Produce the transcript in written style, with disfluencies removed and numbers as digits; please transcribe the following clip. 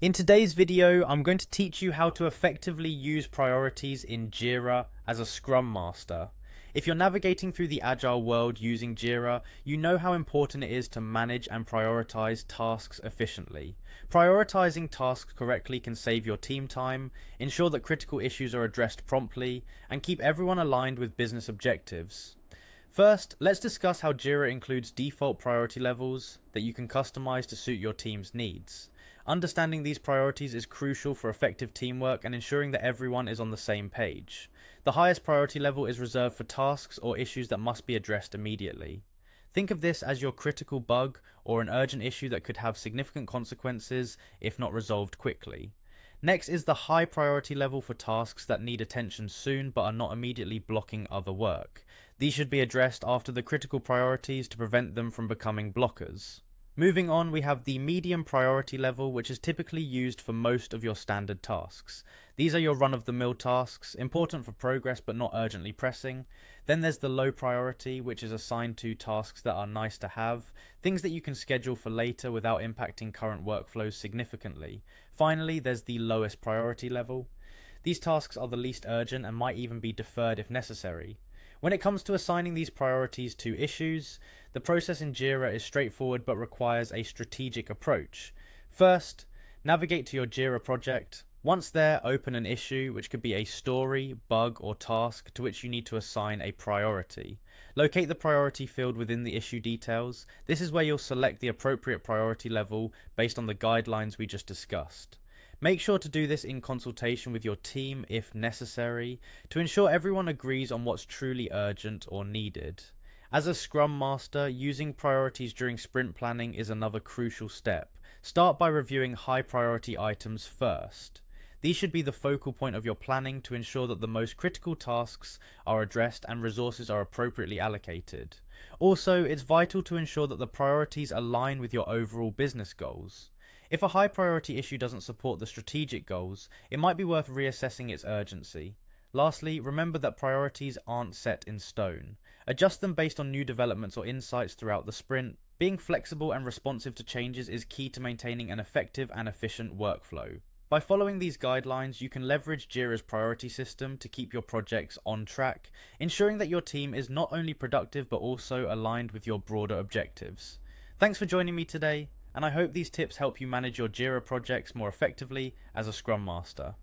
In today's video, I'm going to teach you how to effectively use priorities in Jira as a Scrum Master. If you're navigating through the agile world using Jira, you know how important it is to manage and prioritize tasks efficiently. Prioritizing tasks correctly can save your team time, ensure that critical issues are addressed promptly, and keep everyone aligned with business objectives. First, let's discuss how Jira includes default priority levels that you can customize to suit your team's needs. Understanding these priorities is crucial for effective teamwork and ensuring that everyone is on the same page. The highest priority level is reserved for tasks or issues that must be addressed immediately. Think of this as your critical bug or an urgent issue that could have significant consequences if not resolved quickly. Next is the high priority level for tasks that need attention soon but are not immediately blocking other work. These should be addressed after the critical priorities to prevent them from becoming blockers. Moving on, we have the medium priority level, which is typically used for most of your standard tasks. These are your run-of-the-mill tasks, important for progress but not urgently pressing. Then there's the low priority, which is assigned to tasks that are nice to have, things that you can schedule for later without impacting current workflows significantly. Finally, there's the lowest priority level. These tasks are the least urgent and might even be deferred if necessary. When it comes to assigning these priorities to issues, the process in Jira is straightforward but requires a strategic approach. First, navigate to your Jira project. Once there, open an issue, which could be a story, bug, or task to which you need to assign a priority. Locate the priority field within the issue details. This is where you'll select the appropriate priority level based on the guidelines we just discussed. Make sure to do this in consultation with your team if necessary, to ensure everyone agrees on what's truly urgent or needed. As a Scrum Master, using priorities during sprint planning is another crucial step. Start by reviewing high priority items first. These should be the focal point of your planning to ensure that the most critical tasks are addressed and resources are appropriately allocated. Also, it's vital to ensure that the priorities align with your overall business goals. If a high priority issue doesn't support the strategic goals, it might be worth reassessing its urgency. Lastly, remember that priorities aren't set in stone. Adjust them based on new developments or insights throughout the sprint. Being flexible and responsive to changes is key to maintaining an effective and efficient workflow. By following these guidelines, you can leverage Jira's priority system to keep your projects on track, ensuring that your team is not only productive but also aligned with your broader objectives. Thanks for joining me today, and I hope these tips help you manage your Jira projects more effectively as a Scrum Master.